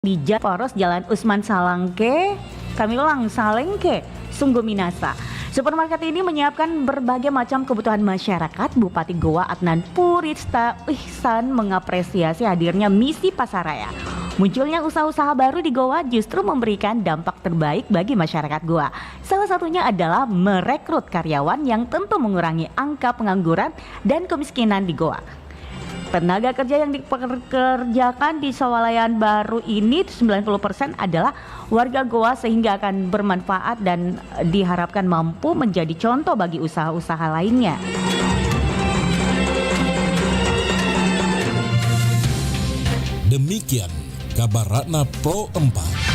Di Poros Jalan Usman Salangke, kami ulang Salengke, Sungguh Minasa. Supermarket ini menyiapkan berbagai macam kebutuhan masyarakat. Bupati Goa Adnan Purista Ihsan mengapresiasi hadirnya misi Pasaraya. Munculnya usaha-usaha baru di Goa justru memberikan dampak terbaik bagi masyarakat Goa. Salah satunya adalah merekrut karyawan yang tentu mengurangi angka pengangguran dan kemiskinan di Goa. Tenaga kerja yang dipekerjakan di Swalayan Baru ini 90% adalah warga Goa sehingga akan bermanfaat dan diharapkan mampu menjadi contoh bagi usaha-usaha lainnya. Demikian kabar Ratna Pro 4.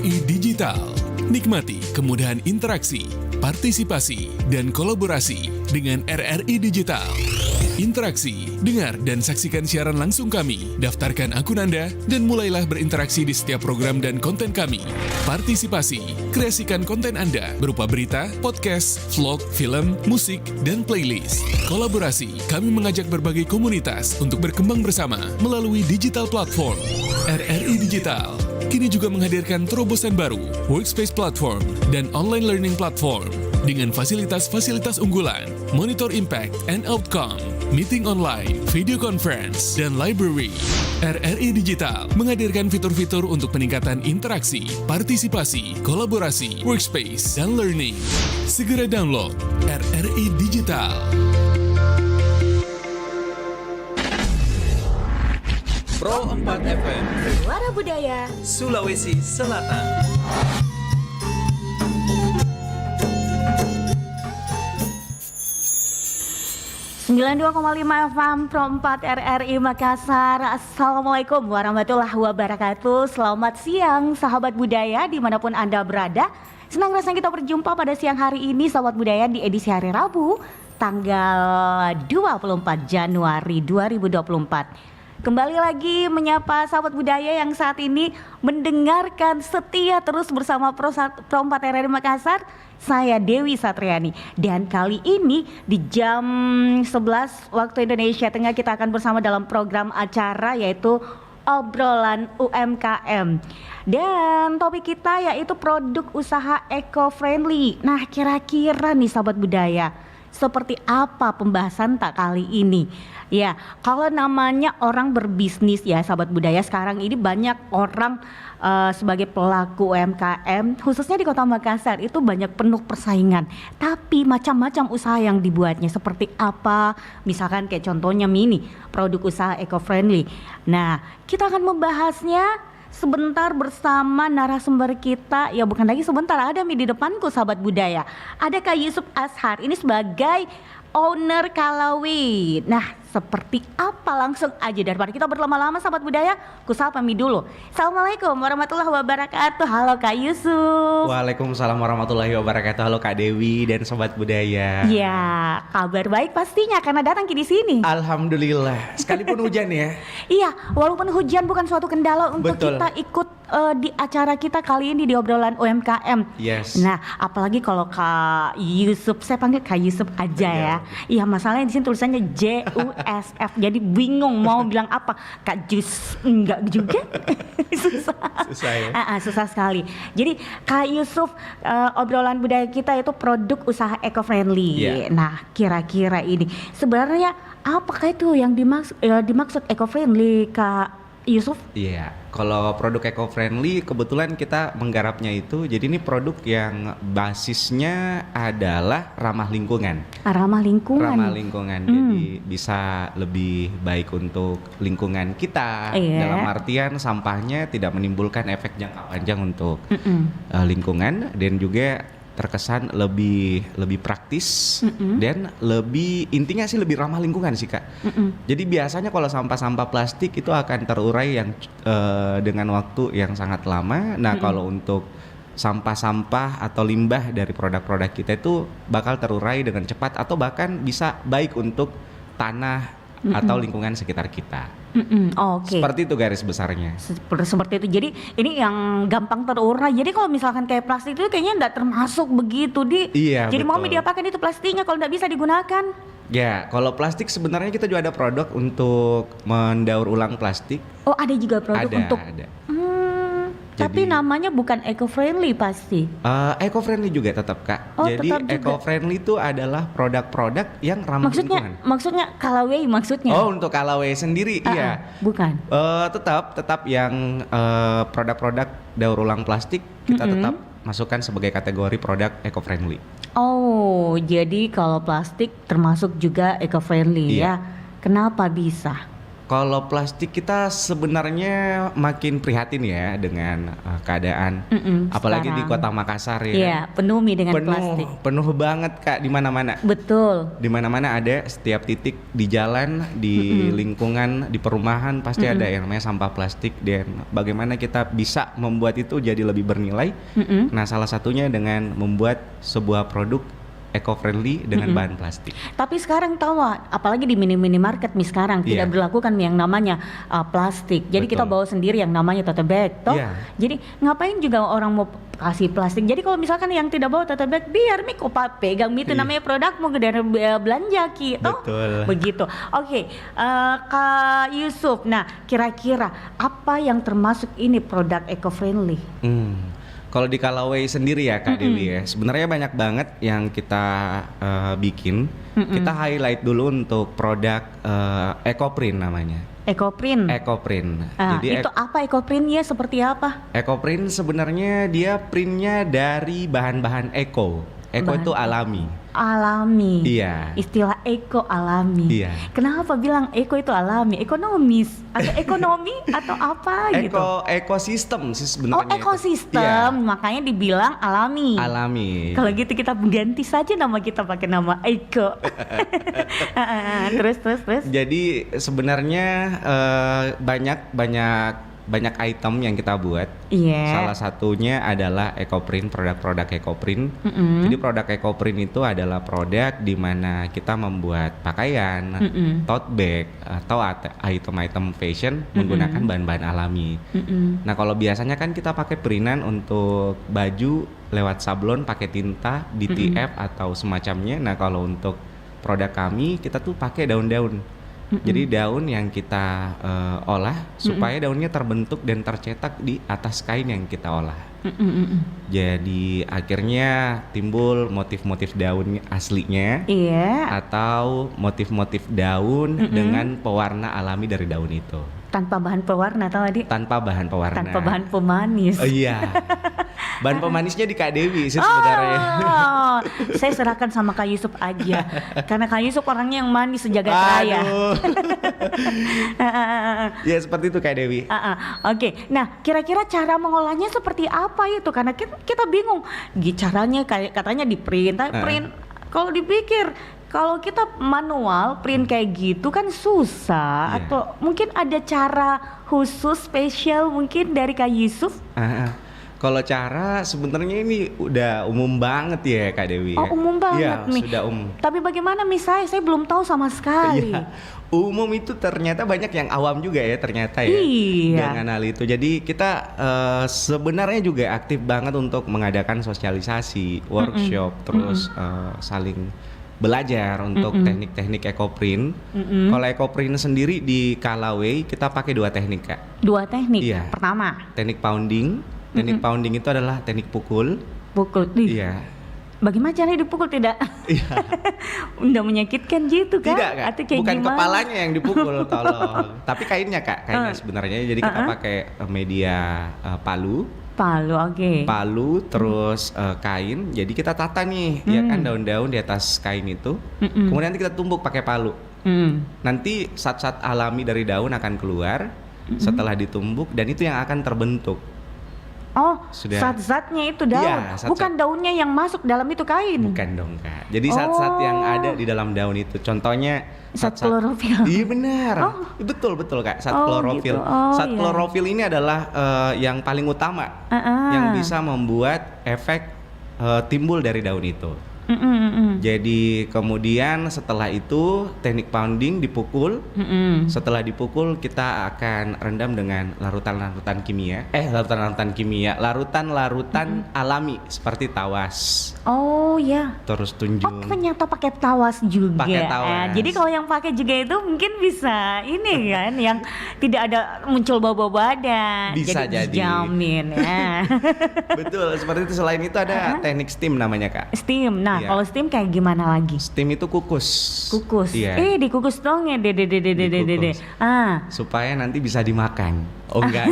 RRI Digital. Nikmati kemudahan interaksi, partisipasi, dan kolaborasi dengan RRI Digital. Interaksi, dengar dan saksikan siaran langsung kami, daftarkan akun Anda, dan mulailah berinteraksi di setiap program dan konten kami. Partisipasi, kreasikan konten Anda berupa berita, podcast, vlog, film, musik, dan playlist. Kolaborasi, kami mengajak berbagai komunitas untuk berkembang bersama melalui digital platform. RRI Digital kini juga menghadirkan terobosan baru, workspace platform, dan online learning platform dengan fasilitas-fasilitas unggulan, monitor impact and outcome, meeting online, video conference, dan library. RRI Digital menghadirkan fitur-fitur untuk peningkatan interaksi, partisipasi, kolaborasi, workspace, dan learning. Segera download RRI Digital. Pro 4 FM Suara Budaya Sulawesi Selatan. Sembilan 92,5 FM Pro 4 RRI Makassar. Assalamualaikum warahmatullahi wabarakatuh. Selamat siang sahabat budaya dimanapun Anda berada. Senang rasanya kita berjumpa pada siang hari ini sahabat budaya di edisi hari Rabu tanggal 24 Januari 2024. Kembali lagi menyapa sahabat budaya yang saat ini mendengarkan setia terus bersama Pro 4 RRI Makassar. Saya Dewi Satriani, dan kali ini di jam 11 waktu Indonesia Tengah kita akan bersama dalam program acara yaitu Obrolan UMKM. Dan topik kita yaitu produk usaha eco-friendly. Nah, kira-kira nih sahabat budaya, seperti apa pembahasan tak kali ini? Ya, kalau namanya orang berbisnis ya sahabat budaya, sekarang ini banyak orang sebagai pelaku UMKM khususnya di Kota Makassar itu banyak penuh persaingan. Tapi macam-macam usaha yang dibuatnya seperti apa? Misalkan kayak contohnya Mini, produk usaha eco-friendly. Nah, kita akan membahasnya sebentar bersama narasumber kita. Ya bukan lagi sebentar, ada di depanku sahabat budaya. Ada Kak Yusuf Ashar, ini sebagai owner Kalawi. Nah, seperti apa langsung aja daripada kita berlama-lama sahabat budaya, ku sapa Mi dulu. Assalamualaikum warahmatullahi wabarakatuh. Halo Kak Yusuf. Waalaikumsalam warahmatullahi wabarakatuh. Halo Kak Dewi dan sobat budaya. Ya, kabar baik pastinya karena datang di sini. Alhamdulillah. Sekalipun hujan ya. Iya, walaupun hujan bukan suatu kendala untuk Betul. kita ikut di acara kita kali ini di obrolan UMKM. Yes. Nah, apalagi kalau Kak Yusuf, saya panggil Kak Yusuf aja ya. Iya, masalahnya di sini tulisannya JUSF. Jadi bingung mau bilang apa. Kak Jus enggak juga. Susah. Susah ya. Susah sekali. Jadi Kak Yusuf, obrolan budaya kita itu produk usaha eco-friendly. Yeah. Nah, kira-kira ini sebenarnya apakah itu yang dimaksud eco-friendly Kak Yusuf? Iya, kalau produk eco-friendly kebetulan kita menggarapnya itu. Jadi ini produk yang basisnya adalah ramah lingkungan. Ramah lingkungan. Ramah lingkungan. Jadi bisa lebih baik untuk lingkungan kita. Iya. Dalam artian sampahnya tidak menimbulkan efek jangka panjang untuk lingkungan, dan juga terkesan lebih praktis dan lebih intinya sih lebih ramah lingkungan sih Kak. Jadi biasanya kalau sampah-sampah plastik itu akan terurai yang dengan waktu yang sangat lama. Nah kalau untuk sampah-sampah atau limbah dari produk-produk kita itu bakal terurai dengan cepat atau bahkan bisa baik untuk tanah atau lingkungan sekitar kita. Oke. Seperti itu garis besarnya. Seperti itu. Jadi ini yang gampang terurai. Jadi kalau misalkan kayak plastik itu kayaknya enggak termasuk begitu di. Iya, jadi mau betul. diapakan itu plastiknya kalau enggak bisa digunakan? Ya, kalau plastik sebenarnya kita juga ada produk untuk mendaur ulang plastik. Oh, ada juga produk untuk. Ada. Tapi Jadi- namanya bukan eco-friendly pasti. Eco-friendly juga tetap Kak. Oh, Jadi tetap juga. eco-friendly itu adalah produk-produk yang ramah lingkungan. Maksudnya Kalawei maksudnya? Oh, untuk Kalawei sendiri iya. Bukan. Tetap yang produk-produk daur ulang plastik kita tetap masukkan sebagai kategori produk eco-friendly. Oh, jadi kalau plastik termasuk juga eco-friendly Iya. ya. Kenapa bisa? Kalau plastik kita sebenarnya makin prihatin ya dengan keadaan, apalagi di sekarang. Kota Makassar ya. Iya, penuh Mi dengan plastik. Penuh banget Kak di mana-mana. Betul. Di mana-mana ada, setiap titik di jalan, di lingkungan, di perumahan pasti ada yang namanya sampah plastik, dan bagaimana kita bisa membuat itu jadi lebih bernilai. Nah, salah satunya dengan membuat sebuah produk eco-friendly dengan bahan plastik. Tapi sekarang tahu nggak, apalagi di minimarket Mi sekarang Iya. tidak berlakukan yang namanya plastik. Jadi kita Betul. bawa sendiri yang namanya tote bag, toh. Iya. Jadi ngapain juga orang mau kasih plastik? Jadi kalau misalkan yang tidak bawa tote bag, biar Mi kok pegang Mi itu Iya. namanya produk mau dari belanja ki, toh. Betul. Begitu. Oke, Kak Yusuf. Nah, kira-kira apa yang termasuk ini produk eco-friendly? Kalau di Kalaway sendiri ya Kak Dewi ya, sebenarnya banyak banget yang kita bikin. Kita highlight dulu untuk produk EcoPrint namanya. Ecoprint. EcoPrint. Jadi itu apa ecoprintnya, seperti apa? EcoPrint sebenarnya dia printnya dari bahan-bahan eco. Eco Bahan itu alami. Alami. Iya. Istilah eco alami. Iya. Kenapa bilang eco itu alami? Ekonomis atau ekonomi atau apa gitu? Ekosistem sih Oh, sebenarnya. itu. ekosistem, Iya, makanya dibilang alami. alami. Kalau gitu kita ganti saja nama kita pakai nama eco. Terus. Jadi sebenarnya banyak item yang kita buat. Iya. Salah satunya adalah EcoPrint, produk-produk EcoPrint. Jadi produk EcoPrint itu adalah produk di mana kita membuat pakaian, tote bag, atau item-item fashion menggunakan bahan-bahan alami. Nah, kalau biasanya kan kita pakai printan untuk baju lewat sablon, pakai tinta, DTF atau semacamnya. Nah, kalau untuk produk kami kita tuh pakai daun-daun. Jadi daun yang kita olah supaya daunnya terbentuk dan tercetak di atas kain yang kita olah. Jadi akhirnya timbul motif-motif daun aslinya Iya. atau motif-motif daun dengan pewarna alami dari daun itu. Tanpa bahan pewarna tadi. Tanpa bahan pewarna. Tanpa bahan pemanis. Oh iya. Bahan pemanisnya di Kak Dewi sih sebenarnya. Oh, saya serahkan sama Kak Yusuf aja. Karena Kak Yusuf orangnya yang manis sejagat raya. Aduh. Ya seperti itu Kak Dewi. Oke, nah kira-kira cara mengolahnya seperti apa itu? Karena kita bingung. Caranya kayak katanya di print, tapi print kalau dipikir kalau kita manual print kayak gitu kan susah. Iya. Atau mungkin ada cara khusus spesial mungkin dari Kak Yusuf? Kalau cara sebenarnya ini udah umum banget ya Kak Dewi. Oh, umum banget Iya, nih. sudah umum. Tapi bagaimana misalnya saya belum tahu sama sekali. Iya. Umum itu ternyata banyak yang awam juga ya ternyata ya. Iya. Dengan hal itu. Jadi kita sebenarnya juga aktif banget untuk mengadakan sosialisasi, workshop, terus saling belajar untuk teknik-teknik EcoPrint. Kalau EcoPrint sendiri di Kalaway kita pakai 2 teknik Kak. 2 teknik. Iya. Pertama, Teknik pounding. Teknik pounding itu adalah teknik pukul. pukul. Iya. Bagaimana caranya dipukul tidak? Iya. Udah menyakitkan gitu kan? Tidak Kak, Atau kayak bukan gimana? kepalanya yang dipukul, tolong. Tapi kainnya Kak, kainnya sebenarnya. Jadi kita pakai media palu, Oke. palu, terus kain. Jadi kita tata nih, ya kan daun-daun di atas kain itu. Kemudian nanti kita tumbuk pakai palu. Nanti zat-zat alami dari daun akan keluar setelah ditumbuk, dan itu yang akan terbentuk. Oh, Sudah. zat-zatnya itu daun. Iya, zat-zat. Bukan daunnya yang masuk dalam itu kain. Bukan dong Kak. Jadi zat-zat yang Oh. ada di dalam daun itu, contohnya Zat klorofil. Iya benar. Oh. Betul Kak. Zat Oh, klorofil. gitu. Oh, Zat iya. klorofil ini adalah yang paling utama yang bisa membuat efek timbul dari daun itu. Jadi kemudian setelah itu teknik pounding dipukul. Setelah dipukul kita akan rendam dengan larutan-larutan kimia. Larutan-larutan alami seperti tawas. Oh ya. Terus Oh, tunjung. ternyata pakai tawas juga. Pakai tawas. Jadi kalau yang pakai juga itu mungkin bisa ini kan, yang tidak ada muncul bau-bau badan. Bisa jadi. Dijamin ya. Betul, seperti itu. Selain itu ada teknik steam namanya Kak. Steam. Nah, Iya. kalau steam kayak gimana lagi? Steam itu kukus. Kukus. Iya. Dikukus dong ya, dede. Dikukus. Supaya nanti bisa dimakan. Oh enggak.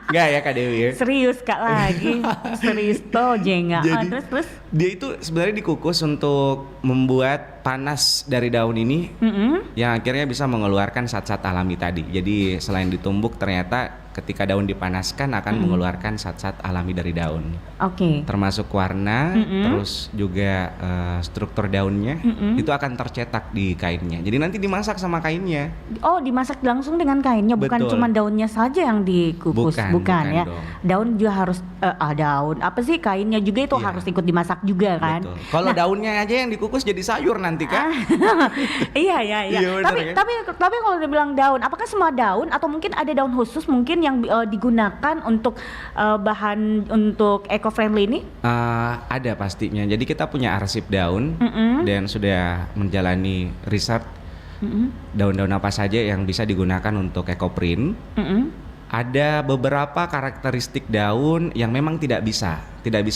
Enggak ya Kak Dewi ya. Serius Kak lagi. Serius toh jenga. Jadi, Terus. dia itu sebenarnya dikukus untuk membuat panas dari daun ini yang akhirnya bisa mengeluarkan zat-zat alami tadi. Jadi selain ditumbuk ternyata ketika daun dipanaskan akan mengeluarkan zat-zat alami dari daun. Oke. Termasuk warna, terus juga struktur daunnya itu akan tercetak di kainnya. Jadi nanti dimasak sama kainnya. Oh, dimasak langsung dengan kainnya, bukan Betul. cuma daunnya saja yang dikukus, Bukan ya. dong. Daun juga harus daun. Apa sih kainnya juga itu Iya. harus ikut dimasak juga kan? Betul. Kalau daunnya aja yang dikukus jadi sayur nanti Kak. Iya. Iya, benar, Tapi kan? tapi kalau dibilang daun, apakah semua daun atau mungkin ada daun khusus mungkin yang digunakan untuk bahan untuk eco-friendly ini? Ada pastinya. Jadi kita punya arsip daun dan sudah menjalani riset daun-daun apa saja yang bisa digunakan untuk ecoprint. Ada beberapa karakteristik daun yang memang tidak bisa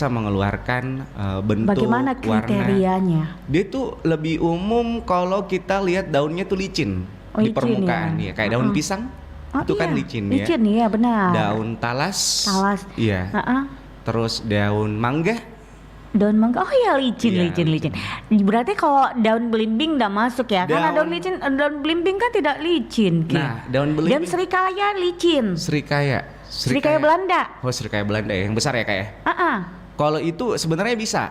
mengeluarkan bentuk, Bagaimana warna. kriterianya? Dia tuh lebih umum kalau kita lihat daunnya tuh licin Oh, di licin permukaan ya? ya, kayak daun pisang. Oh, Itu kan iya. licin ya. Licin ya, benar. Daun talas. Talas. Iya. Terus daun mangga. Daun mangga, oh iya licin. Iya, Berarti kalau daun belimbing nggak masuk ya? Karena Daun- daun belimbing kan tidak licin. Ki. Nah, daun Dan belimbing. serikaya licin. Serikaya. Serikaya Belanda. Oh, serikaya Belanda ya, yang besar ya Kak ya. Kalau itu sebenarnya bisa.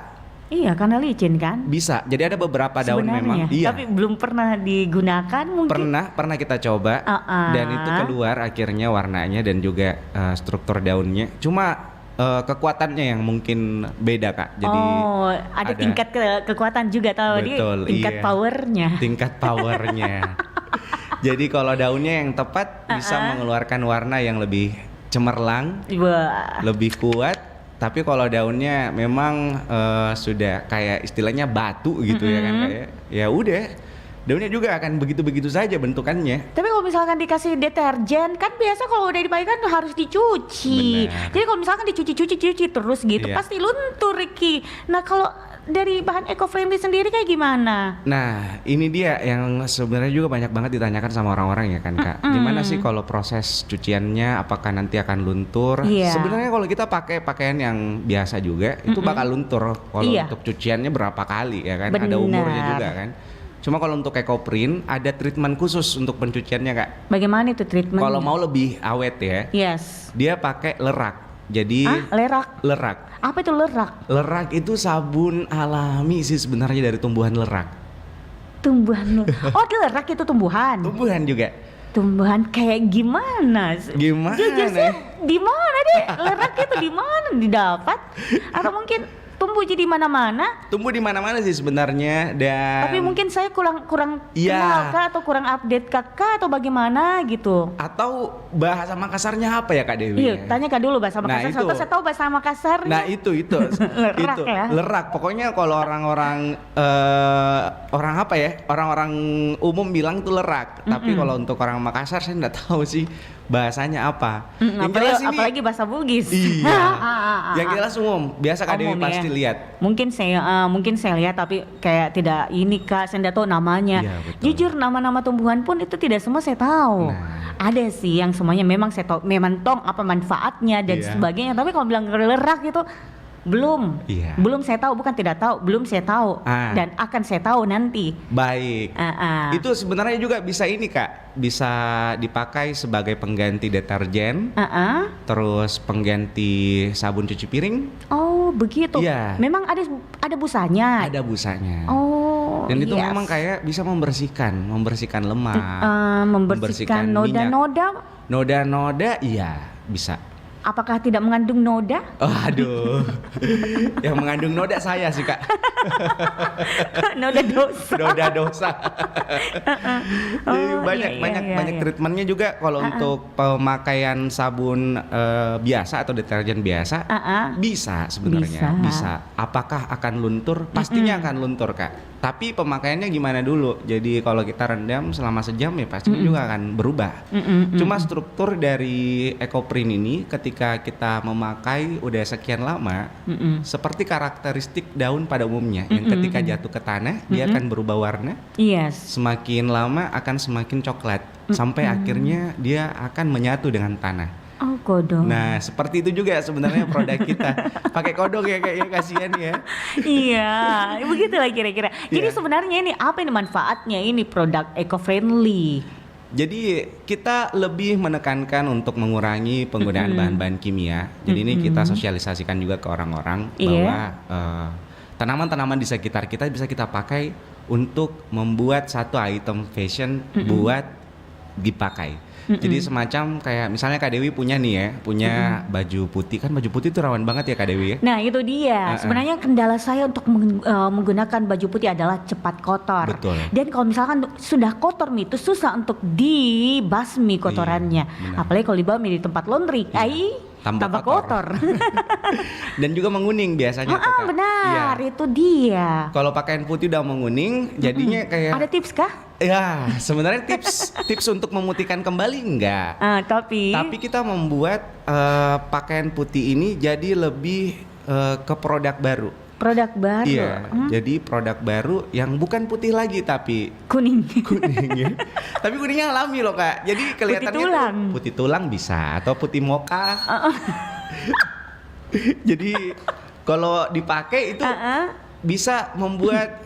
Iya, karena licin kan? Bisa. Jadi ada beberapa daun Sebenarnya. memang. Iya. Tapi belum pernah digunakan mungkin. Pernah kita coba dan itu keluar akhirnya warnanya dan juga struktur daunnya. Cuma kekuatannya yang mungkin beda Kak. Jadi ada tingkat kekuatan juga tahu dia Betul, tingkat iya. powernya. Tingkat powernya. Jadi kalau daunnya yang tepat bisa mengeluarkan warna yang lebih cemerlang, Wah. lebih kuat. Tapi kalau daunnya memang sudah kayak istilahnya batu gitu ya kan kayak ya udah daunnya juga akan begitu-begitu saja bentukannya. Tapi kalau misalkan dikasih deterjen, kan biasa kalau udah dipakai kan harus dicuci. Benar. Jadi kalau misalkan dicuci terus gitu, Iya. pasti luntur, Ricky. Nah kalau dari bahan eco-friendly sendiri kayak gimana? Nah, ini dia yang sebenarnya juga banyak banget ditanyakan sama orang-orang ya kan Kak. Gimana sih kalau proses cuciannya, apakah nanti akan luntur? Iya. Sebenarnya kalau kita pakai pakaian yang biasa juga, itu bakal luntur. Kalau Iya. untuk cuciannya berapa kali ya kan? Ada Benar. umurnya juga kan. Cuma kalau untuk ecoprint ada treatment khusus untuk pencuciannya Kak. Bagaimana itu treatment? Kalau mau lebih awet ya, Yes. dia pakai lerak. Jadi Lerak. lerak. Apa itu lerak? Lerak itu sabun alami sih sebenarnya dari tumbuhan lerak. Tumbuhan. Oh, lerak itu tumbuhan. Tumbuhan juga. Tumbuhan kayak gimana? Gimana? Justru di mana deh? Lerak itu di mana didapat? Atau mungkin tumbuh di mana-mana? Tumbuh di mana-mana sih sebenarnya dan Tapi mungkin saya kurang Iya. kenal kah atau kurang update kakak atau bagaimana gitu. atau bahasa Makassarnya apa ya Kak Dewi? Iya, tanya kak dulu bahasa Nah, Makassar. itu. Soalnya saya tahu bahasa Makassar. Nah itu Lerak itu ya? lerak. Pokoknya kalau orang-orang orang apa ya? Orang-orang umum bilang tuh lerak. Tapi kalau untuk orang Makassar saya nggak tahu sih bahasanya apa. Yang jelas ini apalagi bahasa Bugis. iya. Yang jelas umum. Biasa Kak Dewi Umum pasti ya. lihat. Mungkin saya lihat tapi kayak tidak ini kak, saya tidak tahu namanya. Iya, betul. Jujur nama-nama tumbuhan pun itu tidak semua saya tahu. Nah. Ada sih yang semuanya memang saya tahu, memang tong apa manfaatnya dan Iya. sebagainya. Tapi kalau bilang lerak itu belum, Iya. belum saya tahu, bukan tidak tahu, belum saya tahu dan akan saya tahu nanti. Baik. Ah. Itu sebenarnya juga bisa ini Kak, bisa dipakai sebagai pengganti deterjen, terus pengganti sabun cuci piring, Oh begitu. Iya. Memang ada busanya. ada busanya. Oh. Dan itu yes. memang kayak bisa membersihkan lemak, membersihkan minyak. noda-noda. Noda-noda, iya bisa. Apakah tidak mengandung noda? Oh, aduh, yang mengandung noda saya sih Kak, Noda dosa. noda dosa. Jadi Oh, banyak treatmentnya juga kalau untuk pemakaian sabun biasa atau deterjen biasa bisa sebenarnya bisa. Apakah akan luntur? Pastinya akan luntur Kak. Tapi pemakaiannya gimana dulu? Jadi kalau kita rendam selama sejam ya pastinya juga akan berubah. Cuma struktur dari ecoprint ini ketika kita memakai udah sekian lama, seperti karakteristik daun pada umumnya, yang ketika jatuh ke tanah dia akan berubah warna. Yes. Semakin lama akan semakin coklat sampai akhirnya dia akan menyatu dengan tanah. kodong. Nah, seperti itu juga sebenarnya produk kita. Pakai kodong ya kayaknya, kasihan ya. Iya, begitulah kira-kira. Jadi Iya. sebenarnya ini apa ini manfaatnya ini produk eco-friendly? Jadi kita lebih menekankan untuk mengurangi penggunaan bahan-bahan kimia. Jadi ini kita sosialisasikan juga ke orang-orang Iya. bahwa tanaman-tanaman di sekitar kita bisa kita pakai untuk membuat satu item fashion buat dipakai. Jadi semacam kayak misalnya Kak Dewi punya nih ya, punya baju putih. Kan baju putih itu rawan banget ya Kak Dewi ya. Nah itu dia, sebenarnya kendala saya untuk menggunakan baju putih adalah cepat kotor. Betul. Dan kalau misalkan sudah kotor nih, itu susah untuk dibasmi kotorannya. benar. Apalagi kalau dibasmi di tempat laundry, tambah kotor. Dan juga menguning biasanya tuh, Kak. Benar, Iya. itu dia. Kalau pakaian putih udah menguning, jadinya kayak Ada tips kah? ya sebenarnya tips untuk memutihkan kembali enggak. Tapi Kita membuat pakaian putih ini jadi lebih ke produk baru. produk baru. Iya, jadi produk baru yang bukan putih lagi tapi Kuning. kuningnya. Tapi kuningnya alami loh Kak. Jadi kelihatannya tuh tulang. putih tulang bisa atau putih mocha. Jadi kalau dipakai itu bisa membuat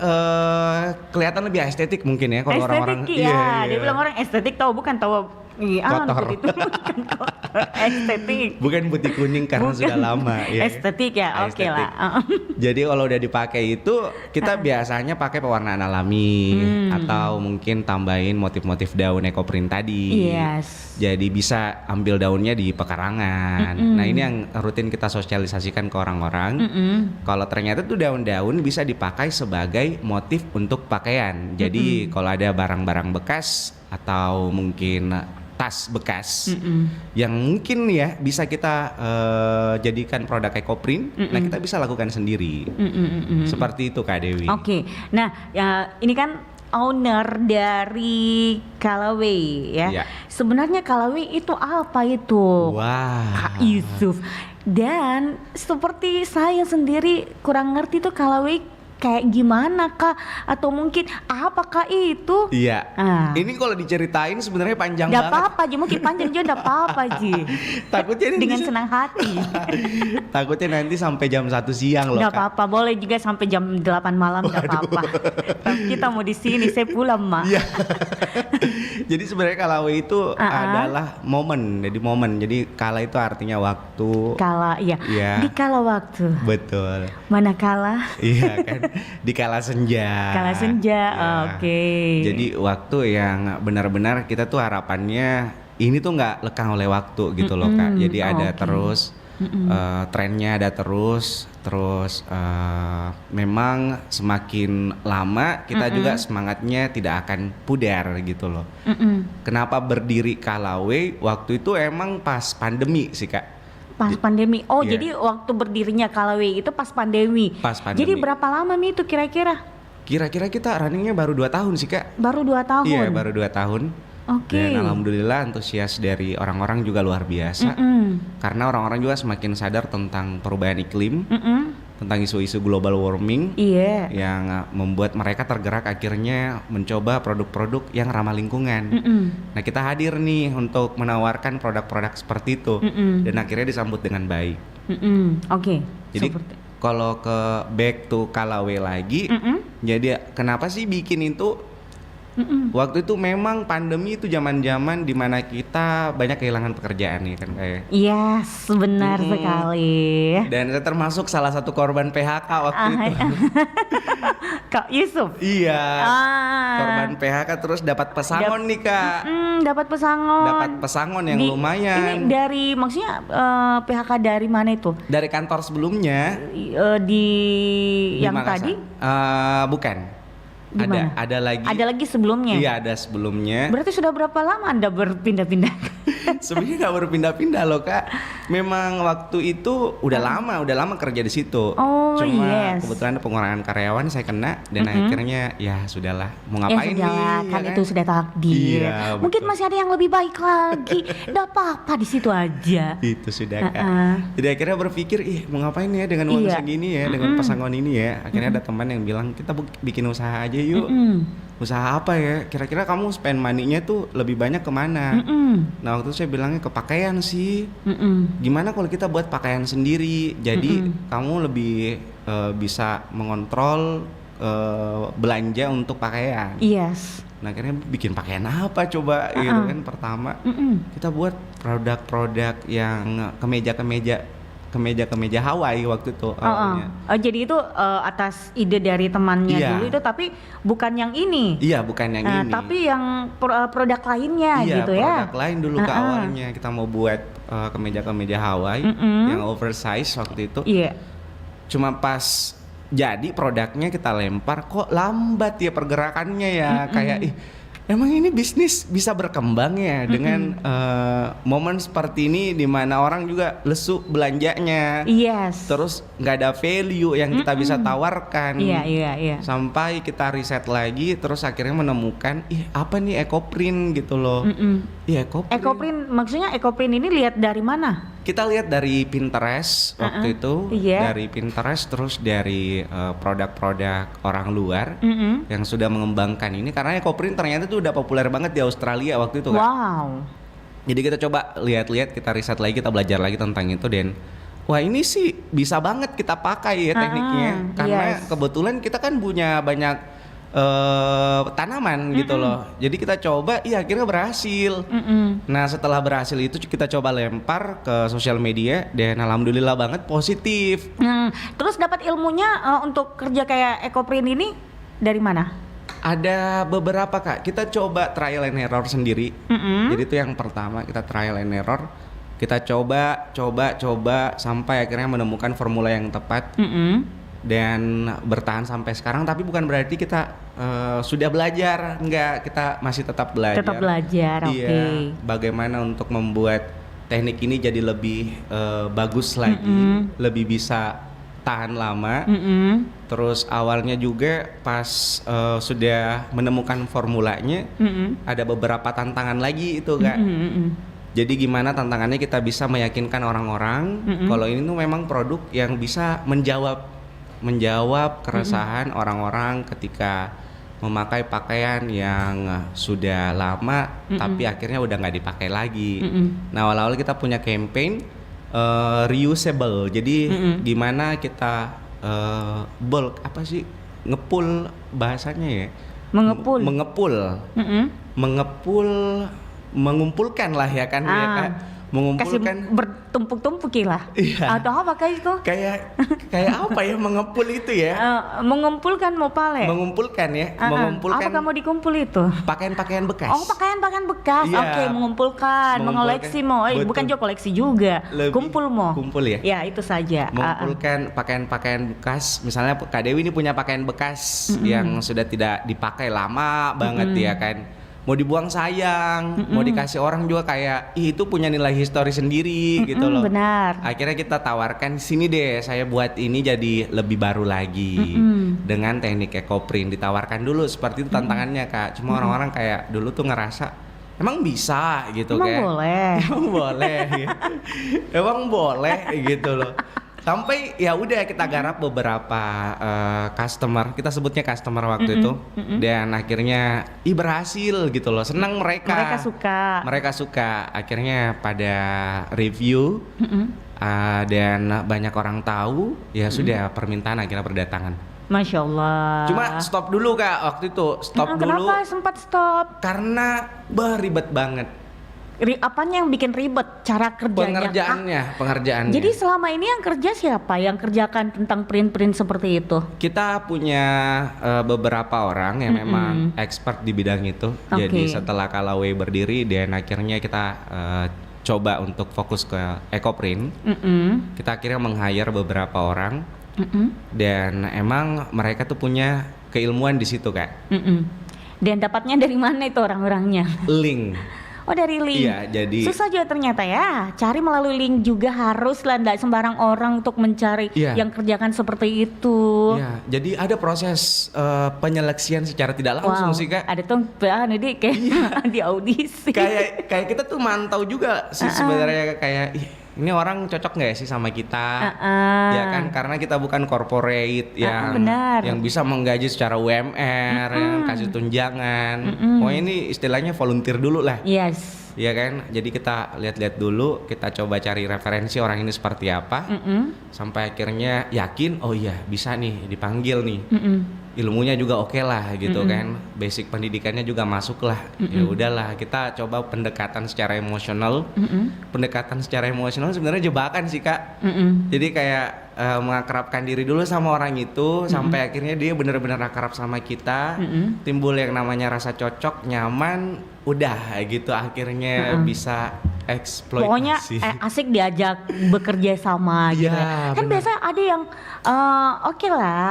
kelihatan lebih estetik mungkin ya kalau orang-orang. Estetik ya. Dia bilang orang estetik tahu bukan tahu Kotor. itu bukan kotor. Estetik. Bukan putih kuning karena Bukan. sudah lama ya. Estetik ya, oke Estetik. lah. Jadi kalau udah dipakai itu kita biasanya pakai pewarnaan alami atau mungkin tambahin motif-motif daun ekoprint tadi. Yes. Jadi bisa ambil daunnya di pekarangan. Nah ini yang rutin kita sosialisasikan ke orang-orang. Kalau ternyata tuh daun-daun bisa dipakai sebagai motif untuk pakaian. Jadi kalau ada barang-barang bekas atau mungkin tas bekas yang mungkin ya bisa kita jadikan produk ekoprint, nah kita bisa lakukan sendiri. Seperti itu Kak Dewi. Oke. Nah, ya, ini kan owner dari Kalaway ya. Iya. Sebenarnya Kalaway itu apa itu? Wah. Kak Yusuf. Dan seperti saya sendiri kurang ngerti tuh Kalaway kayak gimana Kak, atau mungkin apakah itu? Iya. Ah. Ini kalau diceritain sebenarnya panjang Nggak banget. apa-apa Ji, mungkin panjang juga nggak apa-apa Ji. Takutnya ini Dengan senang hati. Takutnya nanti sampai jam 1 siang loh Nggak Kak. apa-apa, boleh juga sampai jam 8 malam nggak apa-apa. Tapi kita mau di sini, saya pulang Mak. Iya. Jadi sebenarnya kalawe itu adalah momen. Jadi momen. Jadi kala itu artinya waktu. Kala, iya. Iya. Di kala waktu. Betul. Manakala? Iya kan. Di kala senja. Kala senja, Ya. oke. Jadi waktu yang benar-benar kita tuh harapannya ini tuh nggak lekang oleh waktu gitu loh Kak. Jadi ada oke. terus trennya ada terus memang semakin lama kita juga semangatnya tidak akan pudar gitu loh. Kenapa berdiri Kalaway? Waktu itu emang pas pandemi sih Kak. Pas pandemi. Oh, Iya. jadi waktu berdirinya Kalaway itu pas pandemi. Pas pandemi. Jadi berapa lama nih itu kira-kira? Kira-kira kita runningnya baru 2 tahun sih Kak. Baru 2 tahun. Iya baru 2 tahun. Oke. Dan alhamdulillah antusias dari orang-orang juga luar biasa. Karena orang-orang juga semakin sadar tentang perubahan iklim, tentang isu-isu global warming Iya. yang membuat mereka tergerak akhirnya mencoba produk-produk yang ramah lingkungan. Nah kita hadir nih untuk menawarkan produk-produk seperti itu dan akhirnya disambut dengan baik. Oke. Jadi kalau ke back to Kalaway lagi, jadi kenapa sih bikin itu? Waktu itu memang pandemi itu zaman-zaman dimana kita banyak kehilangan pekerjaan ya kan kayak. Yes, benar sekali. Dan saya termasuk salah satu korban PHK waktu itu. Kak Yusuf. Iya. Ah. Korban PHK terus dapat pesangon nih Kak. Dapat pesangon. Dapat pesangon yang lumayan. Ini dari maksudnya PHK dari mana itu? Dari kantor sebelumnya. Di yang Makassar. tadi? Bukan. Di mana? Ada lagi. Ada lagi sebelumnya. Iya ada sebelumnya. Berarti sudah berapa lama Anda berpindah-pindah? Sebenarnya nggak berpindah-pindah loh Kak. Memang waktu itu udah lama kerja di situ. Oh, Cuma yes. kebetulan ada pengurangan karyawan saya kena dan akhirnya ya sudahlah mau Ya ngapain sudahlah, nih? kan ya itu sudah takdir. Iya, Mungkin betul. masih ada yang lebih baik lagi. Nggak apa-apa di situ aja. Itu sudah Kak. Jadi akhirnya berpikir, mau ngapain ya dengan uang Iya. segini ya, dengan pesangon ini ya. Akhirnya ada teman yang bilang kita bikin usaha aja yuk. usaha apa ya? Kira-kira kamu spend money-nya tuh lebih banyak kemana? Nah waktu itu saya bilangnya ke pakaian sih. Gimana kalau kita buat pakaian sendiri? Jadi kamu lebih bisa mengontrol belanja untuk pakaian. Yes. Nah akhirnya bikin pakaian apa coba gitu kan pertama. Kita buat produk-produk yang kemeja Hawaii waktu itu awalnya. Jadi itu atas ide dari temannya Iya. dulu itu, tapi bukan yang ini. Iya bukan yang ini. Tapi yang produk lainnya iya, gitu ya. produk lain dulu ke awalnya kita mau buat kemeja Hawaii yang oversize waktu itu. Iya. Cuma pas jadi produknya kita lempar, kok lambat ya pergerakannya ya. Kayak emang ini bisnis bisa berkembang ya dengan momen seperti ini di mana orang juga lesu belanjanya. Yes. Terus nggak ada value yang kita bisa tawarkan. Iya. Sampai kita riset lagi, terus akhirnya menemukan, apa nih Ecoprint gitu loh. Iya Ecoprint. Ecoprint, maksudnya Ecoprint ini lihat dari mana? Kita lihat dari Pinterest waktu itu, dari Pinterest, terus dari produk-produk orang luar yang sudah mengembangkan ini, karena Ecoprint ternyata tuh udah populer banget di Australia waktu itu kan. Wow. Jadi kita coba lihat-lihat, kita riset lagi, kita belajar lagi tentang itu, dan wah ini sih bisa banget kita pakai ya tekniknya, karena kebetulan kita kan punya banyak tanaman gitu loh. Jadi kita coba, akhirnya berhasil. Nah setelah berhasil itu kita coba lempar ke sosial media dan alhamdulillah banget positif. Terus dapat ilmunya untuk kerja kayak Ecoprint ini dari mana? Ada beberapa Kak, kita coba trial and error sendiri. Jadi itu yang pertama, kita trial and error. Kita coba sampai akhirnya menemukan formula yang tepat. Dan bertahan sampai sekarang, tapi bukan berarti kita sudah belajar, enggak, kita masih tetap belajar. Tetap belajar, oke. Bagaimana untuk membuat teknik ini jadi lebih bagus lagi, lebih bisa tahan lama. Terus awalnya juga pas sudah menemukan formulanya, ada beberapa tantangan lagi itu Kak. Jadi gimana tantangannya kita bisa meyakinkan orang-orang kalau ini tuh memang produk yang bisa menjawab keresahan orang-orang ketika memakai pakaian yang sudah lama tapi akhirnya udah nggak dipakai lagi. Nah awal-awal kita punya campaign reusable. Jadi gimana kita bulk apa sih, ngepul bahasanya ya? Mengumpulkan lah ya kan ya Kak. Mengumpulkan, kasih bertumpuk-tumpuki lah. Atau apa kayak itu? Kayak apa ya mengepul itu ya? Mengumpulkan mopale. Mengumpulkan ya, Apa kamu dikumpul itu? Pakaian-pakaian bekas. Oh, pakaian-pakaian bekas. Iya. Oke, mengumpulkan, mengoleksi mo. Bukan juga koleksi juga. Kumpul mo. Kumpul ya? Ya, itu saja. Mengumpulkan pakaian-pakaian bekas. Misalnya Kak Dewi ini punya pakaian bekas yang sudah tidak dipakai lama banget ya kan. Mau dibuang sayang, mau dikasih orang juga kayak itu punya nilai histori sendiri gitu loh. Benar. Akhirnya kita tawarkan, sini deh saya buat ini jadi lebih baru lagi dengan teknik Ecoprint. Ditawarkan dulu seperti itu tantangannya Kak. Cuma orang-orang kayak dulu tuh ngerasa emang bisa gitu. Emang boleh. Emang boleh. Emang boleh gitu loh. Sampai ya udah kita garap beberapa customer, kita sebutnya customer waktu itu, dan akhirnya berhasil gitu loh, senang mereka suka, akhirnya pada review dan banyak orang tahu, ya sudah permintaan akhirnya berdatangan. Masya Allah. Cuma stop dulu Kak waktu itu, stop dulu. Kenapa sempat stop? Karena ribet banget. Apanya yang bikin ribet? Cara kerjanya? Pengerjaannya. Jadi selama ini yang kerja siapa? Yang kerjakan tentang print-print seperti itu? Kita punya beberapa orang yang memang expert di bidang itu. Jadi setelah Kalaway berdiri dan akhirnya kita coba untuk fokus ke Ecoprint, kita akhirnya meng-hire beberapa orang dan emang mereka tuh punya keilmuan di situ Kak. Dan dapatnya dari mana itu orang-orangnya? Link. Oh dari link. Iya, jadi susah juga ternyata ya. Cari melalui link juga harus lah, enggak sembarang orang untuk mencari yang kerjakan seperti itu. Iya, jadi ada proses penyeleksian secara tidak langsung sih Kak. Ada tuh jadi kayak di audisi. Kayak kita tuh mantau juga sih sebenarnya kayak ini orang cocok nggak sih sama kita, Ah. ya kan? Karena kita bukan corporate benar. yang bisa menggaji secara UMR, yang kasih tunjangan. Oh ini istilahnya volunteer dulu lah. Yes. Iya kan, jadi kita lihat-lihat dulu, kita coba cari referensi orang ini seperti apa, sampai akhirnya yakin, oh iya bisa nih dipanggil nih, ilmunya juga oke lah gitu kan, basic pendidikannya juga masuk lah, ya udahlah kita coba pendekatan secara emosional, pendekatan secara emosional sebenarnya jebakan sih Kak, jadi kayak mengakrabkan diri dulu sama orang itu, sampai akhirnya dia benar-benar akrab sama kita, timbul yang namanya rasa cocok, nyaman, udah gitu akhirnya bisa eksploitasi. Pokoknya asik diajak bekerja sama gitu. Iya, Kan benar. biasanya ada yang oke lah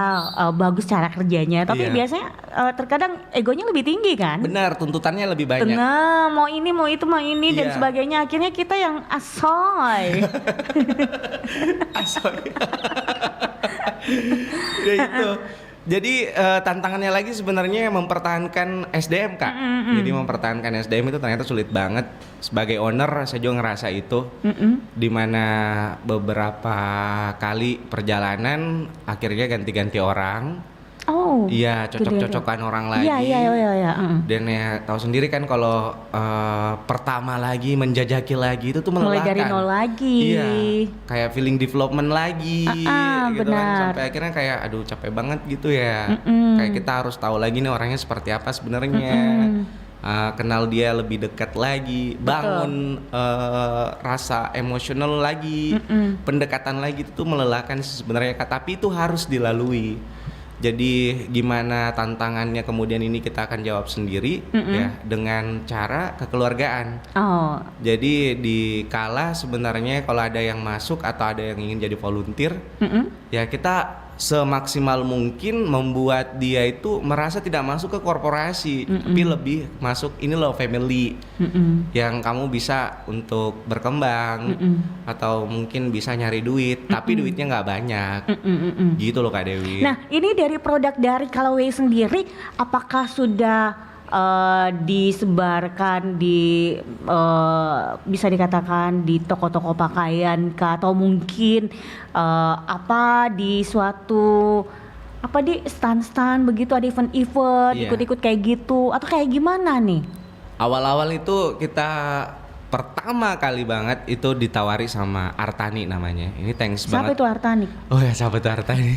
bagus cara kerjanya, tapi Iya. biasanya terkadang egonya lebih tinggi kan. Benar, tuntutannya lebih banyak. Nah, mau ini, mau itu, mau ini dan Iya. sebagainya. Akhirnya kita yang asoy. Asoy. Ya itu. Jadi tantangannya lagi sebenarnya mempertahankan SDM Kak. Jadi mempertahankan SDM itu ternyata sulit banget. Sebagai owner saya juga ngerasa itu. Dimana beberapa kali perjalanan akhirnya ganti-ganti orang. Oh. Iya, gitu ya, cocok-cocokan orang lagi. Iya. Dan ya tahu sendiri kan kalau pertama lagi menjajaki lagi itu tuh Mulai melelahkan. dari nol lagi. Iya, kayak feeling development lagi gitu kan, benar. sampai akhirnya kayak aduh capek banget gitu ya. Kayak kita harus tahu lagi nih orangnya seperti apa sebenarnya. Kenal dia lebih dekat lagi, bangun rasa emosional lagi, pendekatan lagi itu tuh melelahkan sih sebenarnya Kak, tapi itu harus dilalui. Jadi gimana tantangannya kemudian ini kita akan jawab sendiri ya dengan cara kekeluargaan. Oh. Jadi di kala sebenarnya kalau ada yang masuk atau ada yang ingin jadi volunteer, ya kita semaksimal mungkin membuat dia itu merasa tidak masuk ke korporasi, tapi lebih masuk ini loh family yang kamu bisa untuk berkembang atau mungkin bisa nyari duit, tapi duitnya nggak banyak, gitu loh Kak Dewi. Nah, ini dari produk dari Callaway sendiri, apakah sudah disebarkan di bisa dikatakan di toko-toko pakaian kah, atau mungkin apa di suatu apa di stand-stand begitu, ada event-event Iya. ikut-ikut kayak gitu, atau kayak gimana nih? Awal-awal itu kita pertama kali banget itu ditawari sama Artani namanya. Ini thanks Siapa banget. itu Artani? Oh ya, sahabat Artani.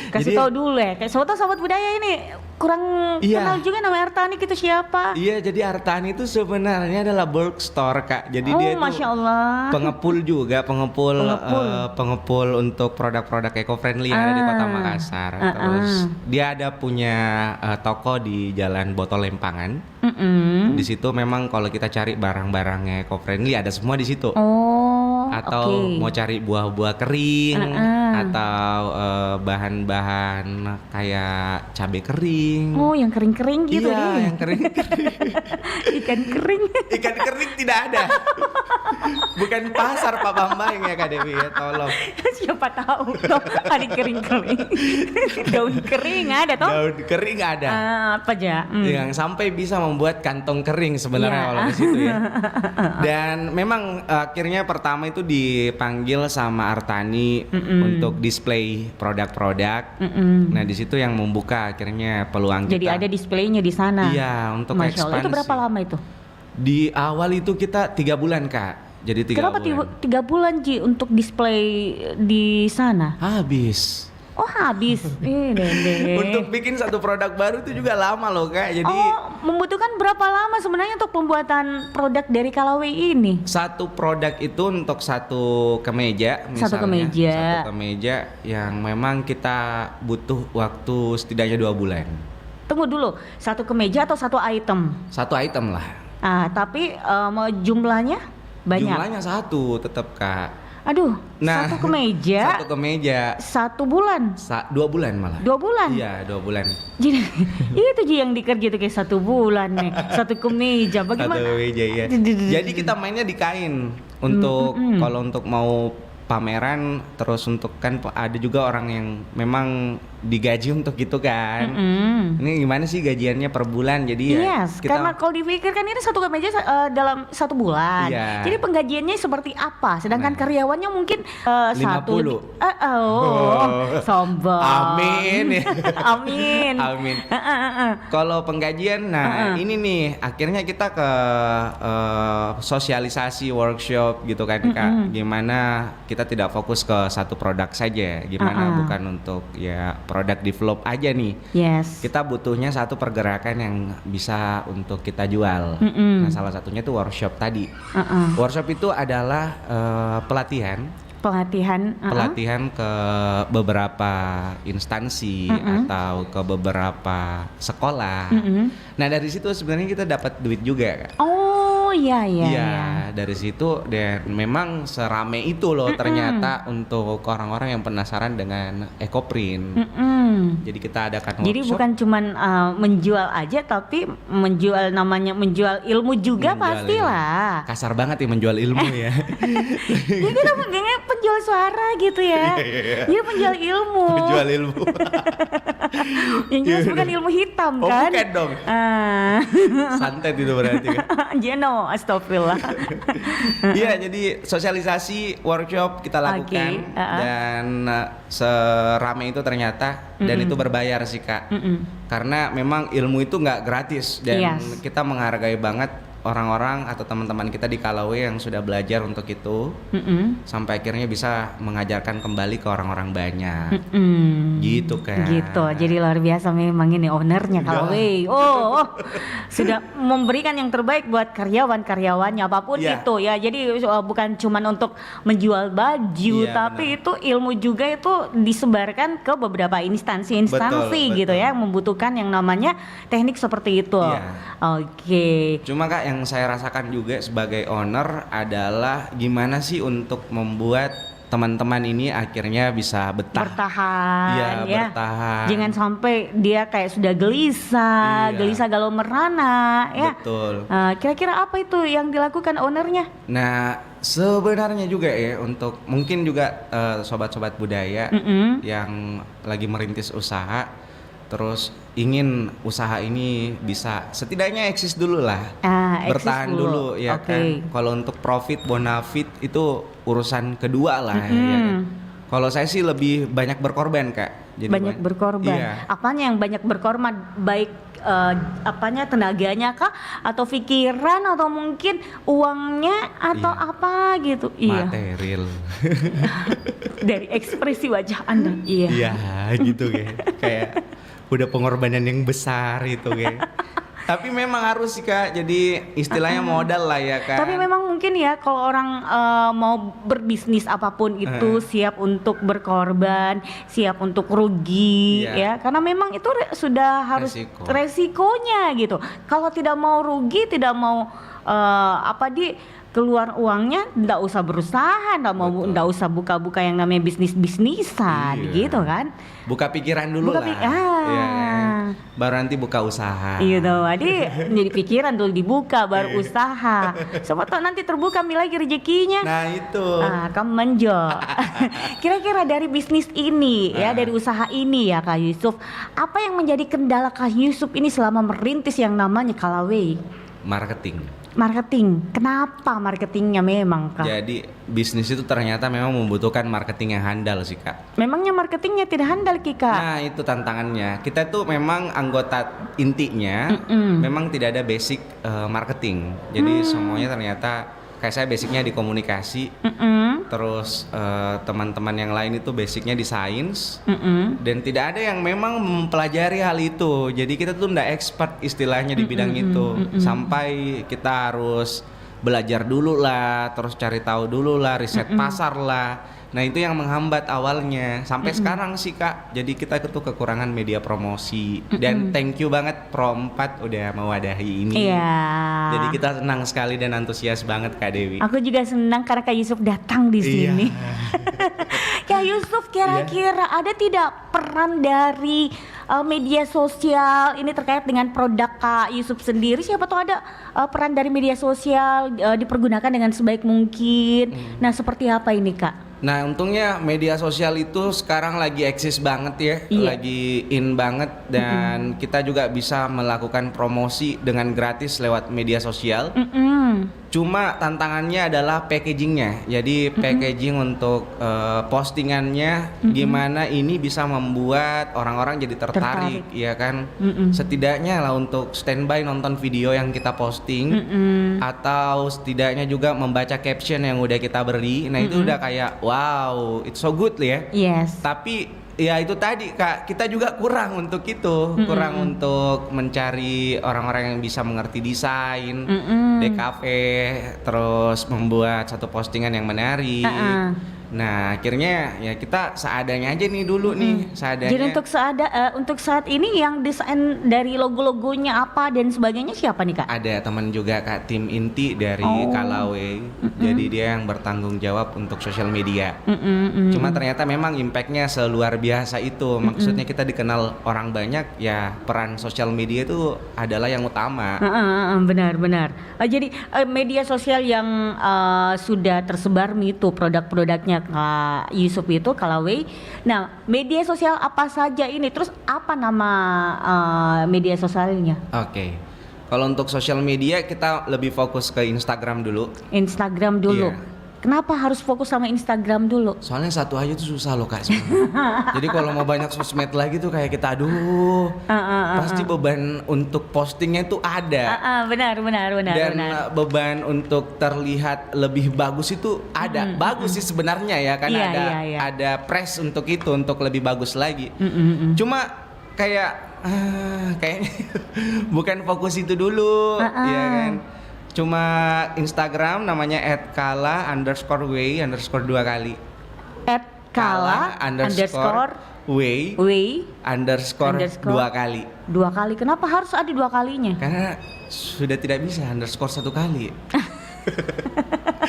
Kasih Jadi- tahu dulu ya, kayak sahabat budaya ini kurang Iya. kenal juga nama Artani itu siapa? Iya, jadi Artani itu sebenarnya adalah bulk store Kak. Jadi Oh, dia itu Masya Allah. pengepul juga, pengepul untuk produk-produk eco-friendly yang ada di Kota Makassar. Terus dia ada punya toko di Jalan Botol Lempangan. Di situ memang kalau kita cari barang-barangnya eco-friendly ada semua di situ. Oh, Atau oke. mau cari buah-buah kering atau bahan-bahan kayak cabai kering. Oh, yang kering-kering gitu iya, deh. yang kering. Ikan kering. Ikan kering tidak ada. Bukan pasar Pak Bambang ya Kak Dewi ya, tolong. Siapa tahu toh ada kering-kering. Daun kering ada toh? Daun kering ada. Apa aja? Yang sampai bisa membuat kantong kering sebenarnya Iya. kalau di situ ya. Dan memang akhirnya pertama itu dipanggil sama Artani untuk display produk-produk. Nah di situ yang membuka akhirnya peluang Jadi kita. ada displaynya di sana. Iya, untuk Masya Allah. Itu ekspansi. berapa lama itu? Di awal itu kita 3 bulan Kak. Jadi 3 Kenapa bulan. 3 bulan Ji untuk display di sana? Habis. Oh, habis. Dendeng. Untuk bikin satu produk baru itu juga lama loh Kak. Jadi Oh, membutuhkan berapa lama sebenarnya untuk pembuatan produk dari Callaway ini? satu produk itu untuk satu kemeja misalnya. Satu kemeja. Satu kemeja yang memang kita butuh waktu setidaknya 2 bulan. Tunggu dulu, satu kemeja atau satu item? Satu item lah. Tapi mau jumlahnya banyak. Jumlahnya satu tetap Kak. Aduh, Nah, satu kemeja, satu kemeja 1 bulan, 2 bulan malah. 2 bulan. Iya, 2 bulan. Jadi itu Ji yang dikerja tuh kayak 1 bulan nih, satu kemeja. Bagaimana? Satu meja ya. Jadi kita mainnya di kain untuk kalau untuk mau pameran, terus untuk kan ada juga orang yang memang digaji untuk itu kan. Ini gimana sih gajiannya per bulan? Jadi ya Yes, karena kalau dipikirkan ini satu kemeja dalam 1 bulan. Iya. Jadi penggajiannya seperti apa? Sedangkan karyawannya mungkin 50. Sombong. Amin. Amin. Amin. Kalau penggajian, ini nih akhirnya kita ke sosialisasi workshop gitu kan Kak. Gimana kita tidak fokus ke satu produk saja. Gimana bukan untuk ya produk develop aja nih. Yes. Kita butuhnya satu pergerakan yang bisa untuk kita jual. Nah, salah satunya itu workshop tadi. Workshop itu adalah pelatihan ke beberapa instansi atau ke beberapa sekolah. Nah, dari situ sebenarnya kita dapat duit juga, Kak. Oh, iya. Dari situ dan memang serame itu loh ternyata untuk orang-orang yang penasaran dengan EcoPrint. Jadi kita adakan workshop. Jadi bukan cuman menjual aja, tapi namanya menjual ilmu juga pastilah. Kasar banget ya menjual ilmu ya. Ya kita penjual suara gitu ya. Dia penjual ilmu. Menjual ilmu. Yang jelas bukan ilmu hitam kan? Bukan dong. Santet itu berarti kan. Jeno, astagfirullah. Iya, jadi sosialisasi workshop kita lakukan dan serame itu ternyata dan itu berbayar sih Kak. Karena memang ilmu itu nggak gratis dan kita menghargai banget orang-orang atau teman-teman kita di Kalaway yang sudah belajar untuk itu sampai akhirnya bisa mengajarkan kembali ke orang-orang banyak. Gitu kan. Gitu. Jadi luar biasa memang ini ownernya Kalaway. Sudah memberikan yang terbaik buat karyawan-karyawannya apapun itu ya. Jadi bukan cuman untuk menjual baju tapi itu ilmu juga itu disebarkan ke beberapa instansi-instansi gitu ya yang membutuhkan yang namanya teknik seperti itu. Oke. Cuma Kak yang saya rasakan juga sebagai owner adalah gimana sih untuk membuat teman-teman ini akhirnya bisa bertahan ya. Bertahan. Jangan sampai dia kayak sudah gelisah galau merana ya. Betul. Kira-kira apa itu yang dilakukan ownernya? Nah, sebenarnya juga ya untuk mungkin juga sobat-sobat budaya yang lagi merintis usaha terus ingin usaha ini bisa setidaknya eksis dulu lah, bertahan dulu ya kan. Kalau untuk profit bonafit itu urusan kedua lah ya kan. Kalau saya sih lebih banyak berkorban Kak. Jadi banyak berkorban. Apanya yang banyak berkorban? Baik apanya tenaganya kah atau pikiran atau mungkin uangnya atau apa gitu. Material. Dari ekspresi wajah Anda. Iya gitu kayak udah pengorbanan yang besar itu Tapi memang harus sih Kak, jadi istilahnya modal lah ya kan. Tapi memang mungkin ya kalau orang mau berbisnis apapun itu siap untuk berkorban, siap untuk rugi ya. Karena memang itu sudah harus resikonya gitu. Kalau tidak mau rugi, tidak mau keluar uangnya, nggak usah berusaha, nggak usah buka-buka yang namanya bisnisan gitu kan. Buka pikiran dulu lah. Kan? Baru nanti buka usaha. Iya dong, jadi pikiran dulu dibuka baru usaha. Siapa tahu nanti terbuka lagi rezekinya. Nah itu. Kamu menjual. Kira-kira dari bisnis ini ya, dari usaha ini ya Kak Yusuf, apa yang menjadi kendala Kak Yusuf ini selama merintis yang namanya Kalaway? Marketing. Kenapa marketingnya memang Kak? Jadi bisnis itu ternyata memang membutuhkan marketing yang handal sih Kak. Memangnya marketingnya tidak handal Kak? Nah itu tantangannya. Kita tuh memang anggota intinya memang tidak ada basic marketing. Jadi semuanya ternyata kayak saya basicnya di komunikasi, terus teman-teman yang lain itu basicnya di sains, dan tidak ada yang memang mempelajari hal itu. Jadi kita tuh nggak expert istilahnya di bidang itu, sampai kita harus belajar dulu lah, terus cari tahu dulu lah, riset pasar lah. Nah itu yang menghambat awalnya sampai sekarang sih Kak. Jadi kita tuh kekurangan media promosi dan thank you banget Pro4 udah mewadahi ini. Jadi kita senang sekali dan antusias banget Kak Dewi. Aku juga senang karena Kak Yusuf datang di sini. Kak Yusuf kira-kira ada tidak peran dari media sosial ini terkait dengan produk Kak Yusuf sendiri? Siapa tahu ada peran dari media sosial dipergunakan dengan sebaik mungkin. Nah seperti apa ini Kak? Nah, untungnya media sosial itu sekarang lagi eksis banget ya, Iya. lagi in banget dan kita juga bisa melakukan promosi dengan gratis lewat media sosial. Cuma tantangannya adalah packagingnya. Jadi packaging untuk postingannya gimana ini bisa membuat orang-orang jadi tertarik, ya kan? Setidaknya lah untuk standby nonton video yang kita posting atau setidaknya juga membaca caption yang udah kita beri. Nah itu udah kayak wow, it's so good ya. Yes. Tapi ya itu tadi Kak, kita juga kurang untuk itu, kurang untuk mencari orang-orang yang bisa mengerti desain, DKV, terus membuat satu postingan yang menarik. Nah akhirnya ya kita seadanya aja nih dulu nih, seadanya. Jadi untuk saat ini yang desain dari logo-logonya apa dan sebagainya siapa nih Kak? Ada teman juga Kak, tim inti dari Kalaway. Jadi dia yang bertanggung jawab untuk sosial media. Cuma ternyata memang impactnya seluar biasa itu. Maksudnya kita dikenal orang banyak, ya peran sosial media itu adalah yang utama. Benar. Jadi media sosial yang sudah tersebar nih tuh produk-produknya Kak Yusuf itu Kalaway. Nah, media sosial apa saja ini? Terus apa nama media sosialnya? Oke. Kalau untuk sosial media kita lebih fokus ke Instagram dulu. Instagram dulu. Iya. Kenapa harus fokus sama Instagram dulu? Soalnya satu aja tuh susah loh Kak sebenarnya. Jadi kalau mau banyak sosmed lagi tuh kayak kita aduh. Pasti beban untuk postingnya itu ada. Benar. Dan beban untuk terlihat lebih bagus itu ada. Bagus sih sebenarnya ya kan, Iya. ada press untuk itu, untuk lebih bagus lagi. Cuma kayaknya bukan fokus itu dulu, ya kan. Cuma Instagram namanya @kala_way_2 kali. @kala_way 2 kali. 2 kali. Kenapa harus ada 2 kalinya? Karena sudah tidak bisa underscore 1 kali.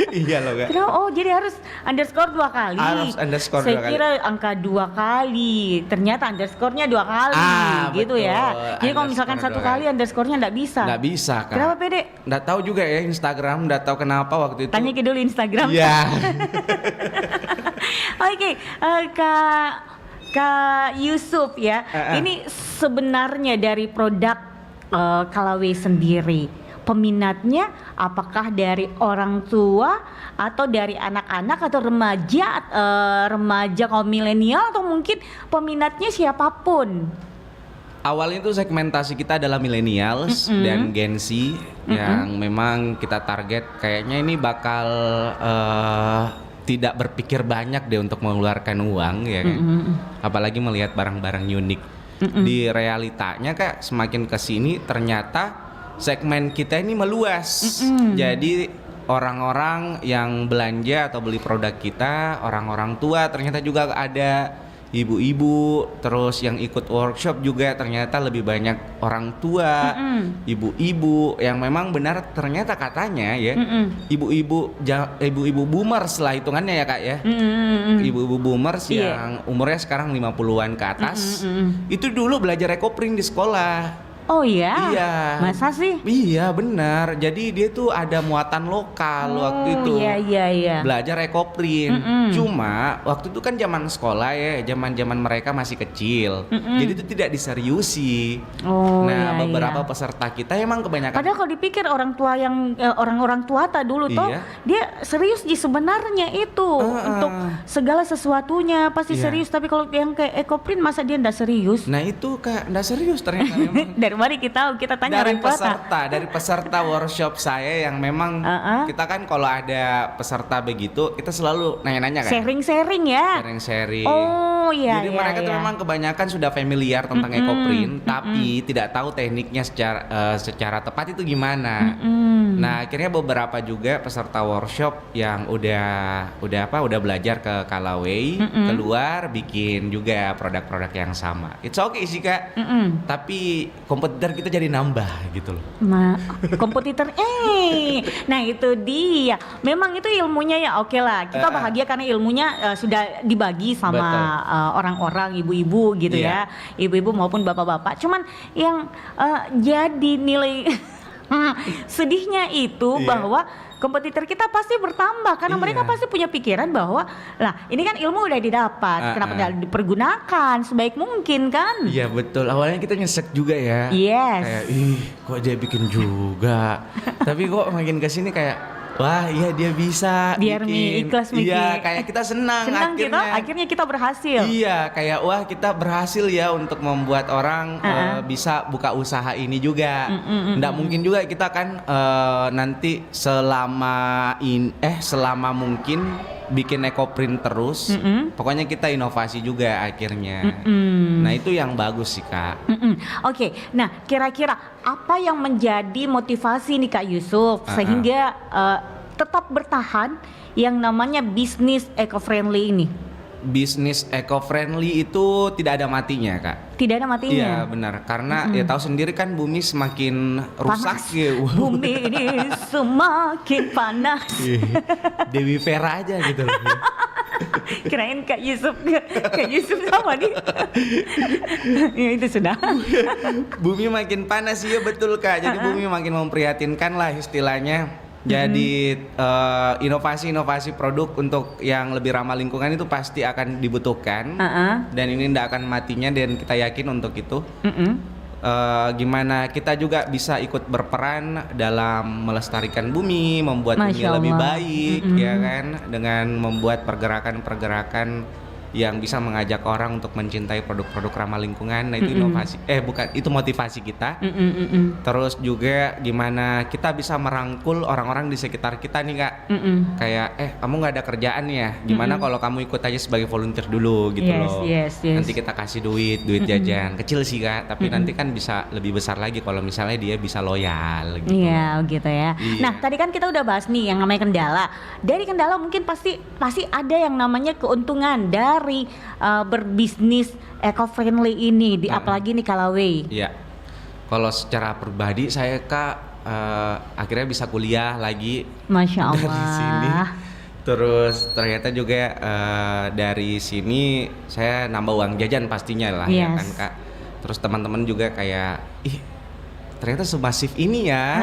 Iya loh Kak. Kenapa? Oh jadi harus underscore 2 kali. Harus underscore 2 Saya kali. kira angka 2 kali. Ternyata underscore-nya 2 kali gitu betul. ya. Jadi kalau misalkan Underscore 1 2 kali underscore-nya nggak bisa. Nggak bisa Kak. Kenapa pede? Nggak tahu juga ya Instagram, nggak tahu kenapa waktu itu. Tanya ke dulu Instagram. Iya. Oke, Kak Yusuf ya. Ini sebenarnya dari produk Kalaway sendiri, peminatnya apakah dari orang tua atau dari anak-anak atau remaja kaum milenial atau mungkin peminatnya siapapun? Awalnya itu segmentasi kita adalah millennials dan Gen Z yang memang kita target kayaknya ini bakal tidak berpikir banyak deh untuk mengeluarkan uang ya kan. Apalagi melihat barang-barang unik. Di realitanya Kak, semakin kesini ternyata segmen kita ini meluas. Jadi orang-orang yang belanja atau beli produk kita, orang-orang tua ternyata juga ada, ibu-ibu, terus yang ikut workshop juga ternyata lebih banyak orang tua, ibu-ibu yang memang benar ternyata katanya ya, ibu-ibu boomers lah hitungannya ya Kak ya. Ibu-ibu boomers yang umurnya sekarang 50-an ke atas, itu dulu belajar ekoprint di sekolah. Oh iya? Iya. Masa sih? Iya benar. Jadi dia tuh ada muatan lokal waktu itu. Iya. Belajar ekoprint. Cuma waktu itu kan zaman sekolah ya, zaman mereka masih kecil. Jadi itu tidak diseriusi. Beberapa peserta kita emang kebanyakan. Padahal kalau dipikir orang-orang tua dulu toh dia serius sih sebenarnya itu untuk segala sesuatunya pasti serius. Tapi kalau yang kayak ekoprint masa dia ndak serius? Nah itu Kak, ndak serius ternyata memang. Mari kita tanya dari peserta workshop saya yang memang kita kan kalau ada peserta begitu kita selalu nanya-nanya kan. Sharing ya. Sharing. Oh iya. Jadi mereka tuh memang kebanyakan sudah familiar tentang ekoprint, tapi tidak tahu tekniknya secara tepat itu gimana. Nah akhirnya beberapa juga peserta workshop yang udah belajar ke Kalaway keluar bikin juga produk-produk yang sama. It's okay sih Kak. Tapi kompetitor kita jadi nambah gitu loh. Kompetitor nah itu dia. Memang itu ilmunya ya oke lah. Kita bahagia karena ilmunya sudah dibagi sama orang-orang ibu-ibu gitu ya. Ibu-ibu maupun bapak-bapak. Cuman yang jadi nilai Sedihnya itu bahwa kompetitor kita pasti bertambah karena mereka pasti punya pikiran bahwa lah ini kan ilmu udah didapat, kenapa nggak dipergunakan sebaik mungkin kan? Iya betul. Awalnya kita nyesek juga ya. Yes. Kayak kok dia bikin juga. Tapi kok makin kesini kayak wah iya dia bisa Biar bikin. ikhlas Miki. Iya kayak kita senang akhirnya kita berhasil. Iya kayak wah kita berhasil ya untuk membuat orang bisa buka usaha ini juga. Nggak mungkin juga kita kan nanti selama mungkin bikin ekoprint terus. Pokoknya kita inovasi juga akhirnya. Nah itu yang bagus sih Kak. Oke, nah kira-kira apa yang menjadi motivasi nih Kak Yusuf sehingga tetap bertahan yang namanya bisnis eco-friendly ini? Bisnis eco-friendly itu tidak ada matinya Kak. Tidak ada matinya? Iya benar, karena ya tahu sendiri kan bumi semakin rusak ya. Bumi ini semakin panas. Dewi Vera aja gitu loh. Kirain Kak Yusuf sama nih. Ya itu sudah. Bumi makin panas, iya betul Kak. Jadi bumi makin memprihatinkan lah istilahnya. Jadi inovasi-inovasi produk untuk yang lebih ramah lingkungan itu pasti akan dibutuhkan. Dan ini tidak akan matinya dan kita yakin untuk itu. Gimana kita juga bisa ikut berperan dalam melestarikan bumi, membuat bumi lebih baik, ya kan, dengan membuat pergerakan-pergerakan yang bisa mengajak orang untuk mencintai produk-produk ramah lingkungan. Nah itu inovasi, itu motivasi kita. Terus juga gimana kita bisa merangkul orang-orang di sekitar kita nih Kak. Kayak kamu nggak ada kerjaan ya, gimana kalau kamu ikut aja sebagai volunteer dulu gitu loh. Nanti kita kasih duit jajan kecil sih Kak, tapi nanti kan bisa lebih besar lagi kalau misalnya dia bisa loyal gitu. Iya gitu ya. Nah tadi kan kita udah bahas nih yang namanya kendala. Dari kendala mungkin pasti ada yang namanya keuntungan dari berbisnis eco-friendly ini, apalagi nih Kalaway. Iya. Kalau secara pribadi saya Kak akhirnya bisa kuliah lagi. Masya Allah. Dari sini. Terus ternyata juga dari sini saya nambah uang jajan pastinya lah ya kan Kak. Terus teman-teman juga kayak ternyata semasif ini ya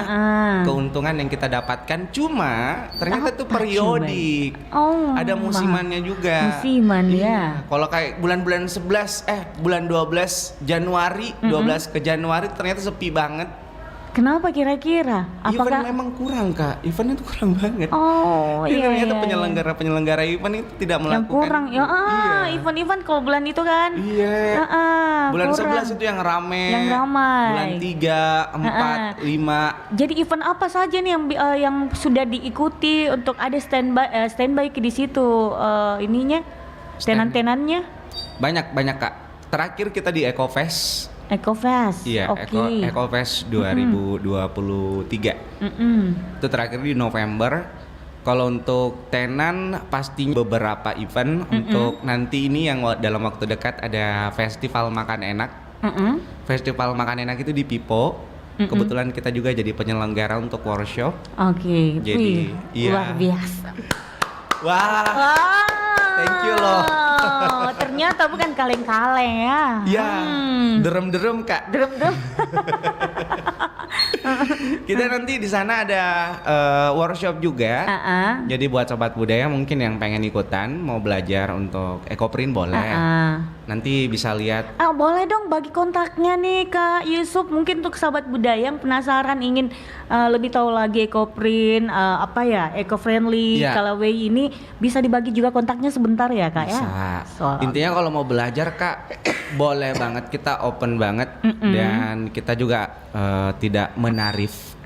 keuntungan yang kita dapatkan, cuma ternyata itu periodik. Ada musimannya juga. Musiman ya. Kalau kayak bulan-bulan 11 bulan 12 Januari 12 ke Januari ternyata sepi banget. Kenapa kira-kira? Apakah event memang kurang Kak? Eventnya itu kurang banget. Ternyata penyelenggara event itu tidak melakukan. Yang kurang ya. Event-event kalau bulan itu kan. Iya. Bulan kurang. 11 itu yang ramai. Yang ramai. Bulan 3, 4, 5. Jadi event apa saja nih yang sudah diikuti untuk ada standby di situ ininya tenan-tenannya? Banyak Kak. Terakhir kita di Ecofest. Iya, Ecofest 2023. Itu terakhir di November. Kalau untuk tenan pastinya beberapa event. Untuk nanti ini yang dalam waktu dekat ada festival makan enak. Festival makan enak itu di Pipo. Kebetulan kita juga jadi penyelenggara untuk workshop. Jadi luar biasa. Wah. Thank you loh. Ternyata bukan kaleng-kaleng ya. Ya, derem-derem Kak. Derem-derem. Kita nanti di sana ada workshop juga. Jadi buat sobat budaya mungkin yang pengen ikutan mau belajar untuk ekoprint boleh. Nanti bisa lihat. Boleh dong bagi kontaknya nih Kak Yusuf, mungkin untuk sahabat budaya yang penasaran ingin lebih tahu lagi ekoprint eco-friendly Kalaway ini, bisa dibagi juga kontaknya sebentar ya Kak bisa. Intinya kalau mau belajar Kak boleh banget, kita open banget. Dan kita juga tidak menarif.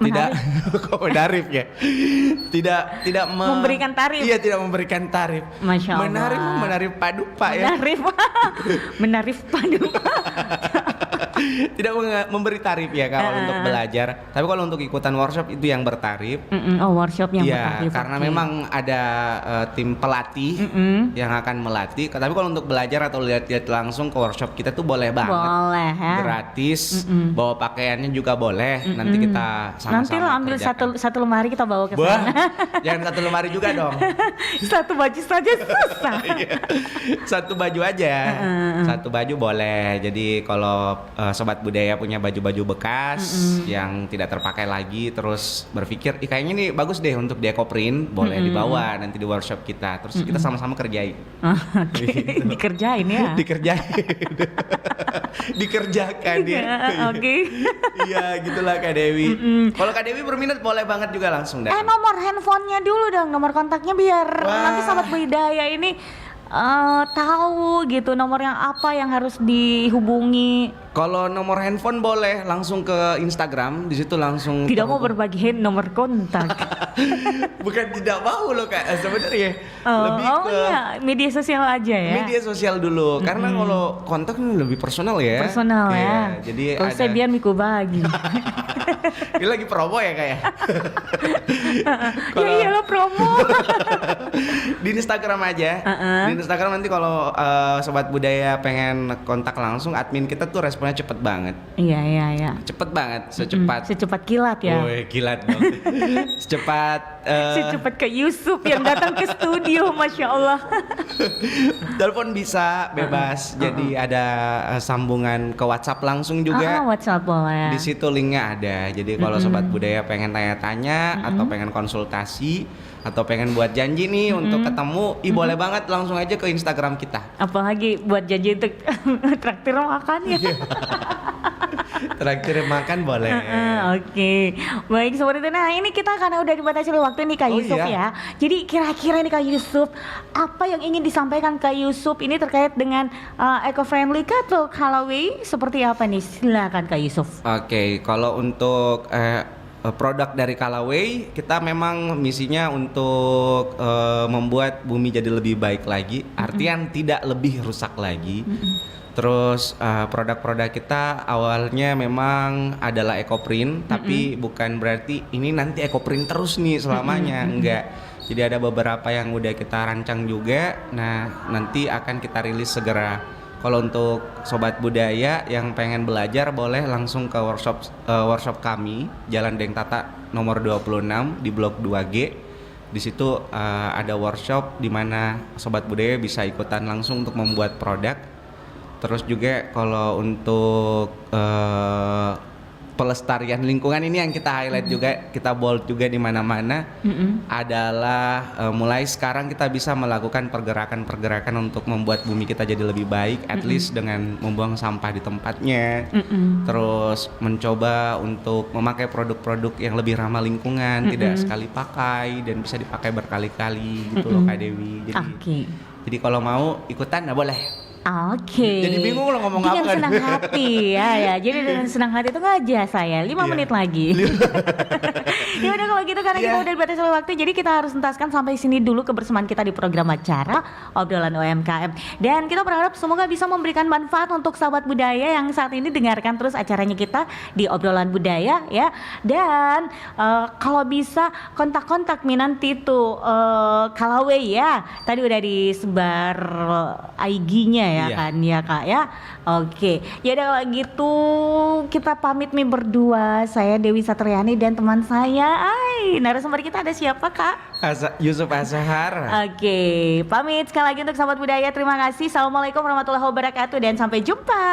Tidak kok menarif ya. Tidak memberikan tarif. Iya, tidak memberikan tarif. Masya Allah. Menarif padu Pak ya. Menarif padu. Tidak memberi tarif ya kalau untuk belajar. Tapi kalau untuk ikutan workshop itu yang bertarif. Workshop yang bertarif. Karena memang ada tim pelatih yang akan melatih. Tapi kalau untuk belajar atau lihat-lihat langsung ke workshop kita tuh boleh banget. Boleh ya. Gratis. Bawa pakaiannya juga boleh. Nanti kita sama-sama nanti lo ambil satu lemari kita bawa ke sana. Jangan satu lemari juga dong. Satu baju saja susah. Satu baju aja. Satu baju boleh. Jadi kalau sobat budaya punya baju-baju bekas yang tidak terpakai lagi, terus berpikir, kayaknya ini bagus deh untuk di eco-print, boleh dibawa nanti di workshop kita, terus kita sama-sama kerjain. Oke. Gitu. Dikerjain ya. Dikerjain. Dikerjakan ya. Oke. Iya, gitulah Kak Dewi. Kalau Kak Dewi berminat boleh banget juga langsung datang. Nomor handphonenya dulu dong, nomor kontaknya biar nanti sobat budaya ini tahu gitu nomor yang apa yang harus dihubungi. Kalau nomor handphone boleh langsung ke Instagram, di situ langsung. Tidak mau berbagi nomor kontak. Bukan tidak mau loh Kak, sebenarnya lebih ke iya, media sosial aja ya. media sosial dulu, karena kalau kontak ini lebih personal ya. Personal Iya, ya. jadi kalau ada. saya biar miku bagi. Ini lagi promo ya Kak ya. Ya iyalah promo. Di Instagram aja. Di Instagram nanti kalau sobat budaya pengen kontak langsung, admin kita tuh responnya cepet banget. Iya. Cepet banget, Secepat kilat ya. Woi, kilat dong. Secepat Secepat ke Yusuf yang datang ke studio, Masya Allah. telepon bisa bebas. Jadi ada sambungan ke WhatsApp langsung juga. WhatsApp boleh. Di situ linknya ada. Jadi kalau sobat budaya pengen tanya-tanya atau pengen konsultasi atau pengen buat janji nih untuk ketemu, boleh banget langsung aja ke Instagram kita. Apalagi buat janji untuk traktir makan ya. Traktir makan boleh. Oke. Baik seperti itu. Nah ini kita karena udah dibatasi oleh waktu nih Kak Yusuf ya. Jadi kira-kira nih Kak Yusuf, apa yang ingin disampaikan Kak Yusuf ini terkait dengan eco-friendly atau Callaway seperti apa nih? Silakan Kak Yusuf. Oke, kalau untuk produk dari Callaway, kita memang misinya untuk membuat bumi jadi lebih baik lagi, artian tidak lebih rusak lagi. Terus produk-produk kita awalnya memang adalah eco-print, tapi bukan berarti ini nanti eco-print terus nih selamanya, enggak. Jadi ada beberapa yang udah kita rancang juga, nah nanti akan kita rilis segera. Kalau untuk sobat budaya yang pengen belajar boleh langsung ke workshop kami Jalan Deng Tata nomor 26 di Blok 2G. Di situ ada workshop di mana sobat budaya bisa ikutan langsung untuk membuat produk. Terus juga kalau untuk pelestarian lingkungan ini yang kita highlight juga, kita bold juga di mana-mana adalah mulai sekarang kita bisa melakukan pergerakan-pergerakan untuk membuat bumi kita jadi lebih baik, at least dengan membuang sampah di tempatnya. Terus mencoba untuk memakai produk-produk yang lebih ramah lingkungan, tidak sekali pakai dan bisa dipakai berkali-kali gitu loh Kak Dewi. Jadi kalau mau ikutan nah boleh. Oke. Jadi bingung lo ngomong apa dengan kan? senang hati ya. Jadi dengan senang hati itu ngajak saya 5 menit lagi. Ya udah kalau gitu karena kita udah dibatasi oleh waktu, jadi kita harus tuntaskan sampai sini dulu kebersamaan kita di program acara Obrolan UMKM. Dan kita berharap semoga bisa memberikan manfaat untuk sahabat budaya yang saat ini dengarkan terus acaranya kita di Obrolan Budaya ya. Dan kalau bisa kontak-kontak nanti tuh Callaway ya. Tadi udah disebar IG-nya ya kan ya Kak ya. Oke. Ya udah kalau gitu kita pamit nih berdua. Saya Dewi Satriani dan teman saya narasumber kita ada siapa Kak? Yusuf Azhar. Oke, pamit sekali lagi untuk sahabat budaya. Terima kasih. Assalamualaikum warahmatullahi wabarakatuh dan sampai jumpa.